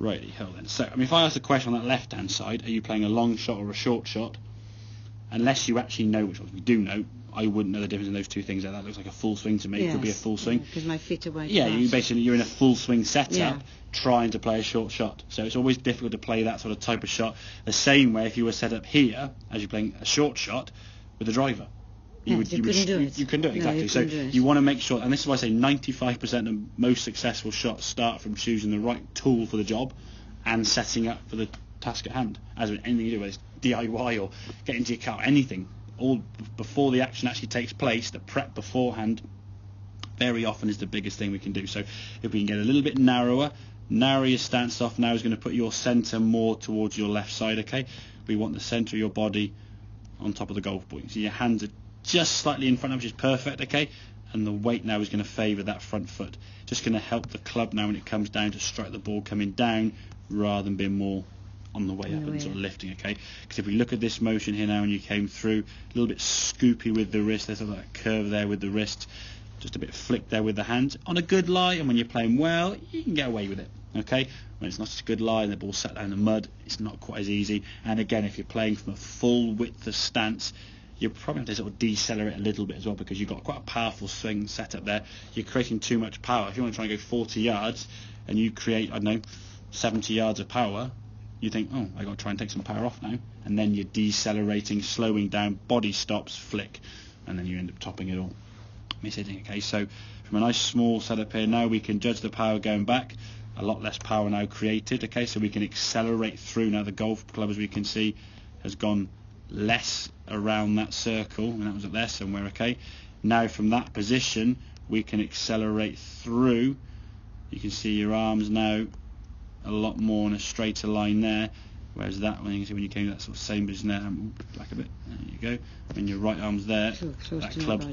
Righty ho then. So, I mean, if I ask the question on that left-hand side, are you playing a long shot or a short shot? Unless you actually know which ones we do know, I wouldn't know the difference in those two things. That looks like a full swing to me. It could be a full swing. Because my feet are way Yeah, fast. you're in a full swing setup trying to play a short shot. So it's always difficult to play that sort of type of shot. The same way if you were set up here as you're playing a short shot with a driver. You couldn't do it. You couldn't do it, exactly. So you want to make sure, and this is why I say 95% of most successful shots start from choosing the right tool for the job and setting up for the task at hand. As with anything you do, whether it's DIY or get into your car, anything, all before the action actually takes place, the prep beforehand very often is the biggest thing we can do. So if we can get a little bit narrow your stance off now is going to put your centre more towards your left side, okay? We want the centre of your body on top of the golf ball. So your hands are just slightly in front of, which is perfect, okay? And the weight now is going to favour that front foot. Just going to help the club now when it comes down to strike the ball coming down rather than being more on the way up and sort of lifting, okay? Because if we look at this motion here now and you came through, a little bit scoopy with the wrist, there's a that curve there with the wrist, just a bit flick there with the hands. On a good lie, and when you're playing well, you can get away with it, okay? When it's not such a good lie and the ball's sat down in the mud, it's not quite as easy. And again, if you're playing from a full width of stance, you probably have to sort of decelerate a little bit as well because you've got quite a powerful swing set up there. You're creating too much power. If you want to try and go 40 yards and you create, I don't know, 70 yards of power, you think, oh, I've got to try and take some power off now. And then you're decelerating, slowing down, body stops, flick, and then you end up topping it all. Miss hitting, okay? So from a nice small setup here now, we can judge the power going back. A lot less power now created, okay? So we can accelerate through. Now the golf club, as we can see, has gone less around that circle, and that was up there somewhere, okay? Now from that position we can accelerate through. You can see your arms now a lot more in a straighter line there, whereas that one, you can see when you came to that sort of same position there, back a bit, there you go, when your right arm's there, that club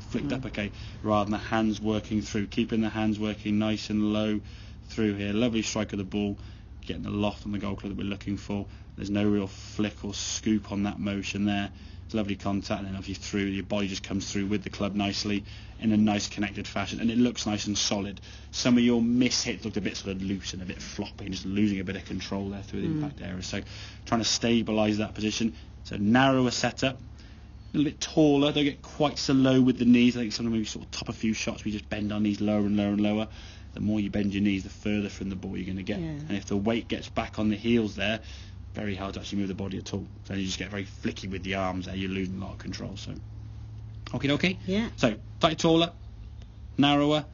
flicked up, okay, rather than the hands working through, keeping the hands working nice and low through here. Lovely strike of the ball, getting the loft on the golf club that we're looking for. There's no real flick or scoop on that motion there. It's lovely contact, and then obviously through, your body just comes through with the club nicely in a nice connected fashion, and it looks nice and solid. Some of your mishits looked a bit sort of loose and a bit floppy, just losing a bit of control there through the impact area. So trying to stabilise that position. So narrower setup, a little bit taller, don't get quite so low with the knees. I think sometimes we sort of top a few shots, we just bend our knees lower and lower and lower. The more you bend your knees, the further from the ball you're going to get. And if the weight gets back on the heels there, very hard to actually move the body at all. So you just get very flicky with the arms there, you're losing a lot of control. So, okay. Yeah. So, slightly taller, narrower,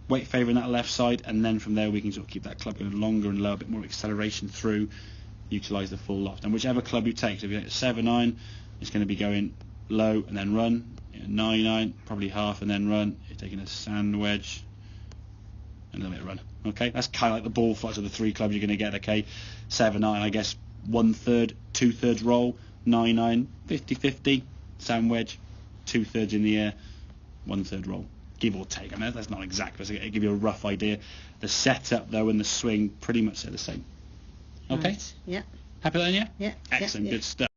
weight favouring that left side, and then from there we can sort of keep that club going longer and lower, a bit more acceleration through, utilise the full loft. And whichever club you take, so if you take a 7-9, it's going to be going low and then run. 9-9, probably half and then run. You're taking a sand wedge and a little bit of run. Okay, that's kind of like the ball flights of the three clubs you're going to get. Okay, 7-9, I guess 1/3, 2/3 roll, 9-9, 50-50, sand wedge, 2/3 in the air, 1/3 roll, give or take. I mean, that's not exact, but it'll give you a rough idea. The setup though and the swing pretty much are the same. Okay. Right. Yeah. Happy then, yeah? Yeah. Excellent, yeah. good stuff.